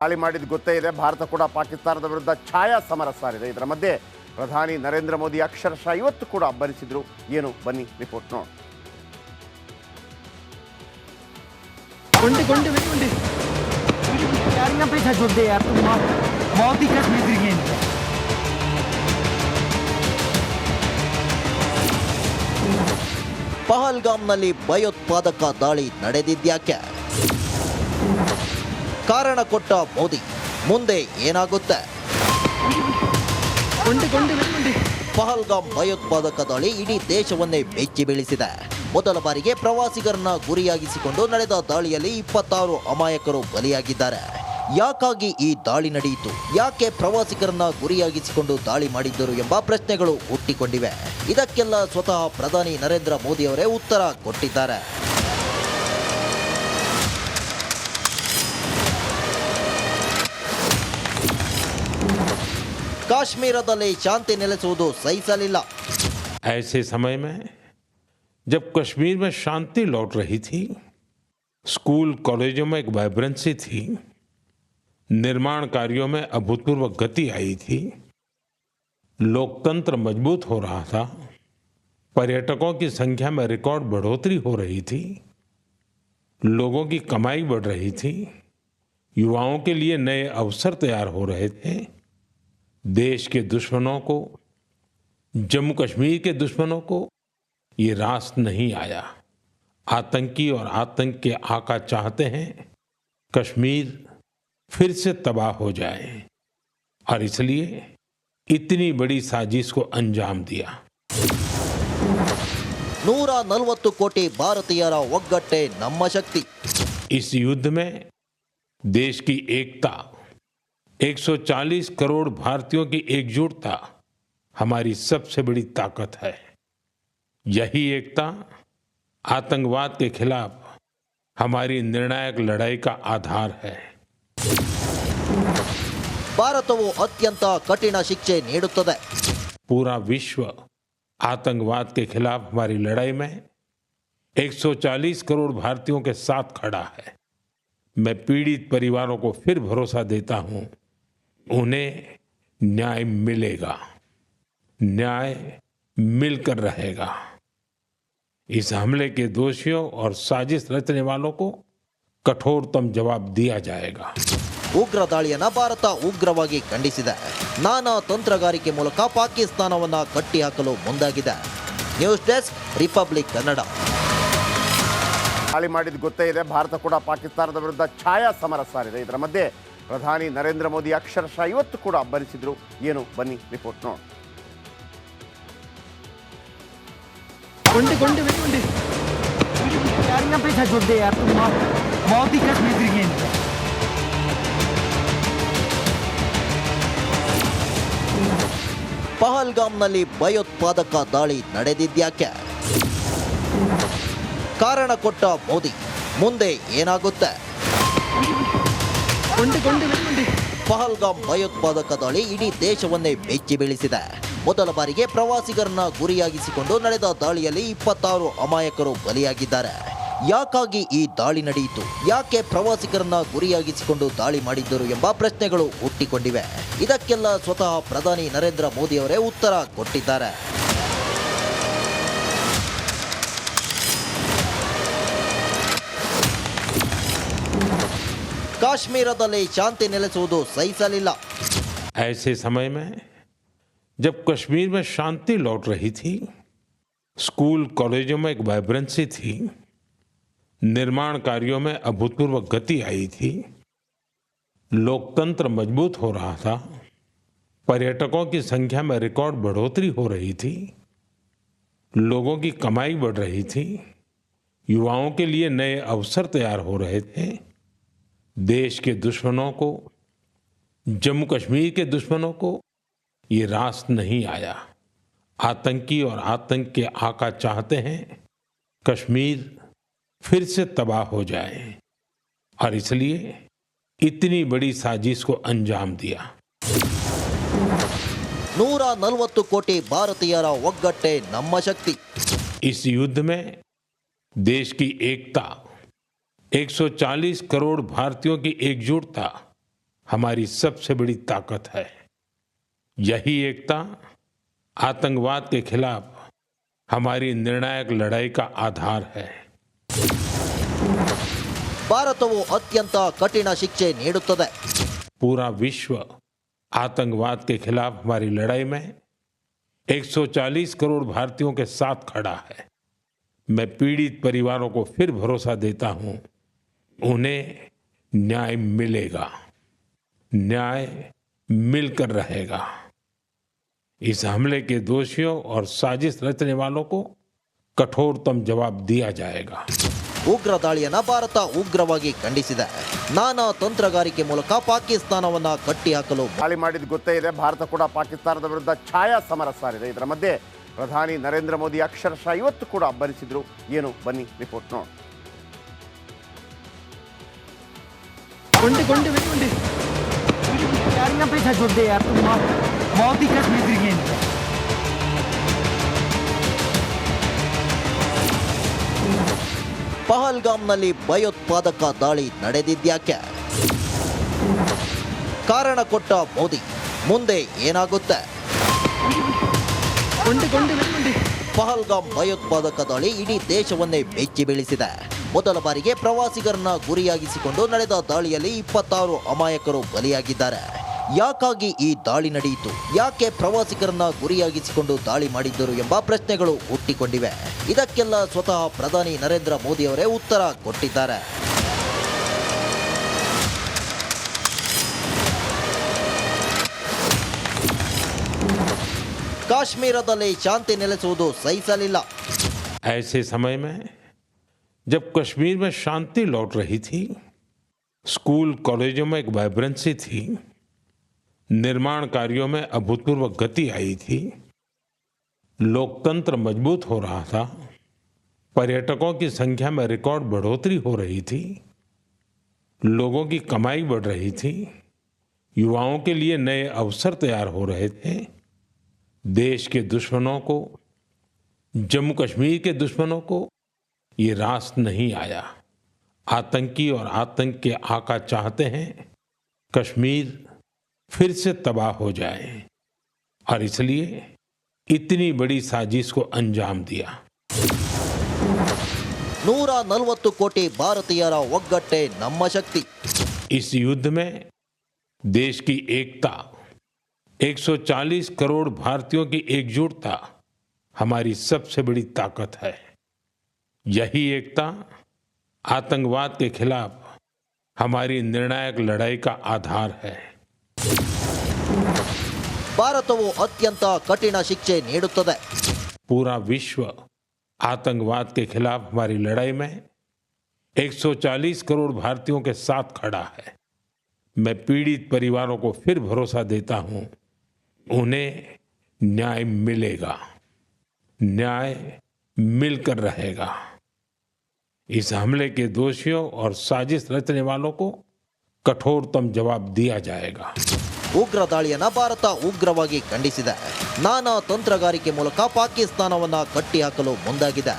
ದಾಳಿ ಮಾಡಿದ ಗೊತ್ತೇ ಇದೆ. ಭಾರತ ಕೂಡ ಪಾಕಿಸ್ತಾನದ ವಿರುದ್ಧ ಛಾಯಾ ಸಮರ ಸಾರಿದೆ. ಇದರ ಮಧ್ಯೆ ಪ್ರಧಾನಿ ನರೇಂದ್ರ ಮೋದಿ ಅಕ್ಷರಶಃ ಇವತ್ತು ಕೂಡ ಅಬ್ಬರಿಸಿದ್ರು. ಏನು ಬನ್ನಿ ರಿಪೋರ್ಟ್ ನೋಡೋಣ. ಪಹಲ್ಗಾಮ್ನಲ್ಲಿ ಭಯೋತ್ಪಾದಕ ದಾಳಿ ನಡೆದಿದ್ಯಾಕೆ? ಕಾರಣ ಕೊಟ್ಟ ಮೋದಿ, ಮುಂದೆ ಏನಾಗುತ್ತೆ? ಪಹಲ್ಗಾಮ್ ಭಯೋತ್ಪಾದಕ ದಾಳಿ ಇಡೀ ದೇಶವನ್ನೇ ಬೆಚ್ಚಿ ಬೀಳಿಸಿದೆ. ಮೊದಲ ಬಾರಿಗೆ ಪ್ರವಾಸಿಗರನ್ನ ಗುರಿಯಾಗಿಸಿಕೊಂಡು ನಡೆದ ದಾಳಿಯಲ್ಲಿ 26 ಅಮಾಯಕರು ಬಲಿಯಾಗಿದ್ದಾರೆ. ಯಾಕಾಗಿ ಈ ದಾಳಿ ನಡೆಯಿತು? ಯಾಕೆ ಪ್ರವಾಸಿಗರನ್ನ ಗುರಿಯಾಗಿಸಿಕೊಂಡು ದಾಳಿ ಮಾಡಿದ್ದರು ಎಂಬ ಪ್ರಶ್ನೆಗಳು ಹುಟ್ಟಿಕೊಂಡಿವೆ. ಇದಕ್ಕೆಲ್ಲ ಸ್ವತಃ ಪ್ರಧಾನಿ ನರೇಂದ್ರ ಮೋದಿ ಅವರೇ ಉತ್ತರ ಕೊಟ್ಟಿದ್ದಾರೆ. ಕಾಶ್ಮೀರದಲ್ಲಿ ಶಾಂತಿ ನೆಲೆಸುವುದು ಸಹಿಸಲಿಲ್ಲ. ऐसे समय में जब कश्मीर में शांति लौट रही थी, स्कूल कॉलेजों में एक वाइब्रेंसी थी, निर्माण कार्यों में अभूतपूर्व गति आई थी, लोकतंत्र मजबूत हो रहा था, पर्यटकों की संख्या में रिकॉर्ड बढ़ोतरी हो रही थी, लोगों की कमाई बढ़ रही थी, युवाओं के लिए नए अवसर तैयार हो रहे थे, देश के दुश्मनों को, जम्मू कश्मीर के दुश्मनों को ये रास नहीं आया। आतंकी और आतंक के आका चाहते हैं कश्मीर फिर से तबाह हो जाए और इसलिए इतनी बड़ी साजिश को अंजाम दिया। 140 ಕೋಟಿ ಭಾರತೀಯರ ಒಗ್ಗಟ್ಟೆ ನಮ್ಮ ಶಕ್ತಿ. इस युद्ध में देश की एकता, 140 करोड़ भारतीयों की एकजुटता हमारी सबसे बड़ी ताकत है। यही एकता आतंकवाद के खिलाफ हमारी निर्णायक लड़ाई का आधार है। ಭಾರತವು ಅತ್ಯಂತ ಕಠಿಣ ಶಿಕ್ಷೆ ನೀಡುತ್ತದೆ. पूरा विश्व आतंकवाद के खिलाफ हमारी लड़ाई में 140 करोड़ भारतीयों के साथ खड़ा है। मैं पीड़ित परिवारों को फिर भरोसा देता हूं, उन्हें न्याय मिलेगा, न्याय मिलकर रहेगा। इस हमले के दोषियों और साजिश रचने वालों को कठोरतम जवाब दिया जाएगा। ಉಗ್ರ ದಾಳಿಯನ್ನ ಭಾರತ ಉಗ್ರವಾಗಿ ಖಂಡಿಸಿದೆ. ನಾನಾ ತಂತ್ರಗಾರಿಕೆ ಮೂಲಕ ಪಾಕಿಸ್ತಾನವನ್ನ ಕಟ್ಟಿಹಾಕಲು ಮುಂದಾಗಿದೆ. News desk, republic Kannada. ದಾಳಿ ಮಾಡಿದ ಗೊತ್ತೇ ಇದೆ. ಭಾರತ ಕೂಡ ಪಾಕಿಸ್ತಾನದ ವಿರುದ್ಧ ಛಾಯಾ ಸಮರ ಸಾರಿದೆ. ಇದರ ಮಧ್ಯೆ ಪ್ರಧಾನಿ ನರೇಂದ್ರ ಮೋದಿ ಅಕ್ಷರಶಃ ಇವತ್ತು ಕೂಡ ಅಬ್ಬರಿಸಿದ್ರು. ಏನು ಬನ್ನಿ ರಿಪೋರ್ಟ್ ನೋಡೋಣ. ಪಹಲ್ಗಾಮ್ನಲ್ಲಿ ಭಯೋತ್ಪಾದಕ ದಾಳಿ ನಡೆದಿದ್ಯಾಕೆ? ಕಾರಣ ಕೊಟ್ಟ ಮೋದಿ, ಮುಂದೆ ಏನಾಗುತ್ತೆ? ಪಹಲ್ಗಾಮ್ ಭಯೋತ್ಪಾದಕ ದಾಳಿ ಇಡೀ ದೇಶವನ್ನೇ ಬೆಚ್ಚಿ ಬೀಳಿಸಿದೆ. ಮೊದಲ ಬಾರಿಗೆ ಪ್ರವಾಸಿಗರನ್ನ ಗುರಿಯಾಗಿಸಿಕೊಂಡು ನಡೆದ ದಾಳಿಯಲ್ಲಿ 26 ಅಮಾಯಕರು ಬಲಿಯಾಗಿದ್ದಾರೆ. ಯಾಕಾಗಿ ಈ ದಾಳಿ ನಡೆಯಿತು? ಯಾಕೆ ಪ್ರವಾಸಿಗರನ್ನ ಗುರಿಯಾಗಿಸಿಕೊಂಡು ದಾಳಿ ಮಾಡಿದ್ದರು ಎಂಬ ಪ್ರಶ್ನೆಗಳು ಹುಟ್ಟಿಕೊಂಡಿವೆ. ಇದಕ್ಕೆಲ್ಲ ಸ್ವತಃ ಪ್ರಧಾನಿ ನರೇಂದ್ರ ಮೋದಿ ಅವರೇ ಉತ್ತರ ಕೊಟ್ಟಿದ್ದಾರೆ. ಕಾಶ್ಮೀರದಲ್ಲಿ ಶಾಂತಿ ನೆಲೆಸುವುದು ಸಹಿಸಲಿಲ್ಲ. ऐसे समय में जब कश्मीर में शांति लौट रही थी, स्कूल कॉलेजों में एक वाइब्रेंसी थी, निर्माण कार्यों में अभूतपूर्व गति आई थी, लोकतंत्र मजबूत हो रहा था, पर्यटकों की संख्या में रिकॉर्ड बढ़ोतरी हो रही थी, लोगों की कमाई बढ़ रही थी, युवाओं के लिए नए अवसर तैयार हो रहे थे, देश के दुश्मनों को, जम्मू कश्मीर के दुश्मनों को ये रास नहीं आया। आतंकी और आतंक के आका चाहते हैं कश्मीर फिर से तबाह हो जाए और इसलिए इतनी बड़ी साजिश को अंजाम दिया। 140 ಕೋಟಿ ಭಾರತೀಯರ ಒಗ್ಗಟ್ಟೆ ನಮ್ಮ ಶಕ್ತಿ. इस युद्ध में देश की एकता, 140 करोड़ भारतीयों की एकजुटता हमारी सबसे बड़ी ताकत है। यही एकता आतंकवाद के खिलाफ हमारी निर्णायक लड़ाई का आधार है। ಭಾರತವು ಅತ್ಯಂತ ಕಠಿಣ ಶಿಕ್ಷೆ ನೀಡುತ್ತದೆ. पूरा विश्व आतंकवाद के खिलाफ हमारी लड़ाई में 140 करोड़ भारतीयों के साथ खड़ा है। मैं पीड़ित परिवारों को फिर भरोसा देता हूं, उन्हें न्याय मिलेगा, न्याय मिलकर रहेगा। इस हमले के दोषियों और साजिश रचने वालों को कठोरतम जवाब दिया जाएगा। ಉಗ್ರ ದಾಳಿಯನ್ನ ಭಾರತ ಉಗ್ರವಾಗಿ ಖಂಡಿಸಿದೆ. ನಾನಾ ತಂತ್ರಗಾರಿಕೆ ಮೂಲಕ ಪಾಕಿಸ್ತಾನವನ್ನ ಕಟ್ಟಿಹಾಕಲು ದಾಳಿ ಮಾಡಿದ ಗೊತ್ತೇ ಇದೆ. ಭಾರತ ಕೂಡ ಪಾಕಿಸ್ತಾನದ ವಿರುದ್ಧ ಛಾಯಾ ಸಮರ ಸಾರಿದೆ. ಇದರ ಮಧ್ಯೆ ಪ್ರಧಾನಿ ನರೇಂದ್ರ ಮೋದಿ ಅಕ್ಷರಶಃ ಇವತ್ತು ಕೂಡ ಅಬ್ಬರಿಸಿದ್ರು. ಏನು ಬನ್ನಿ ರಿಪೋರ್ಟ್ ನೋಡಿ. ಪಹಲ್ಗಾಮ್ನಲ್ಲಿ ಭಯೋತ್ಪಾದಕ ದಾಳಿ ನಡೆದಿದ್ಯಾಕೆ? ಕಾರಣ ಕೊಟ್ಟ ಮೋದಿ, ಮುಂದೆ ಏನಾಗುತ್ತೆ? ಪಹಲ್ಗಾಮ್ ಭಯೋತ್ಪಾದಕ ದಾಳಿ ಇಡೀ ದೇಶವನ್ನೇ ಬೆಚ್ಚಿ ಬೀಳಿಸಿದೆ. ಮೊದಲ ಬಾರಿಗೆ ಪ್ರವಾಸಿಗರನ್ನ ಗುರಿಯಾಗಿಸಿಕೊಂಡು ನಡೆದ ದಾಳಿಯಲ್ಲಿ 26 ಅಮಾಯಕರು ಬಲಿಯಾಗಿದ್ದಾರೆ. ಯಾಕಾಗಿ ಈ ದಾಳಿ ನಡೆಯಿತು? ಯಾಕೆ ಪ್ರವಾಸಿಗರನ್ನ ಗುರಿಯಾಗಿಸಿಕೊಂಡು ದಾಳಿ ಮಾಡಿದ್ದರು ಎಂಬ ಪ್ರಶ್ನೆಗಳು ಹುಟ್ಟಿಕೊಂಡಿವೆ. ಇದಕ್ಕೆಲ್ಲ ಸ್ವತಃ ಪ್ರಧಾನಿ ನರೇಂದ್ರ ಮೋದಿ ಅವರೇ ಉತ್ತರ ಕೊಟ್ಟಿದ್ದಾರೆ. ಕಾಶ್ಮೀರದಲ್ಲಿ ಶಾಂತಿ ನೆಲೆಸುವುದು ಸಹಿಸಲಿಲ್ಲ. ऐसे समय में जब कश्मीर में शांति लौट रही थी, स्कूल कॉलेजों में एक वाइब्रेंसी थी, निर्माण कार्यों में अभूतपूर्व गति आई थी, लोकतंत्र मजबूत हो रहा था, पर्यटकों की संख्या में रिकॉर्ड बढ़ोतरी हो रही थी, लोगों की कमाई बढ़ रही थी, युवाओं के लिए नए अवसर तैयार हो रहे थे, देश के दुश्मनों को, जम्मू कश्मीर के दुश्मनों को ये रास नहीं आया। आतंकी और आतंक के आका चाहते हैं कश्मीर फिर से तबाह हो जाए, और इसलिए इतनी बड़ी साजिश को अंजाम दिया। 140 ಕೋಟಿ ಭಾರತೀಯರ ಒಗ್ಗಟ್ಟೆ ನಮ್ಮ ಶಕ್ತಿ. इस युद्ध में देश की एकता, 140 करोड़ भारतीयों की एकजुटता हमारी सबसे बड़ी ताकत है। यही एकता आतंकवाद के खिलाफ हमारी निर्णायक लड़ाई का आधार है। ಭಾರತವು ಅತ್ಯಂತ ಕಠಿಣ ಶಿಕ್ಷೆ ನೀಡುತ್ತದೆ. पूरा विश्व आतंकवाद के खिलाफ हमारी लड़ाई में 140 करोड़ भारतीयों के साथ खड़ा है। मैं पीड़ित परिवारों को फिर भरोसा देता हूं, उन्हें न्याय मिलेगा, न्याय मिलकर रहेगा। इस हमले के दोषियों और साजिश रचने वालों को कठोरतम जवाब दिया जाएगा। ಉಗ್ರ ದಾಳಿಯನ್ನ ಭಾರತ ಉಗ್ರವಾಗಿ ಖಂಡಿಸಿದೆ. ನಾನಾ ತಂತ್ರಗಾರಿಕೆ ಮೂಲಕ ಪಾಕಿಸ್ತಾನವನ್ನ ಕಟ್ಟಿಹಾಕಲು ಮುಂದಾಗಿದೆ.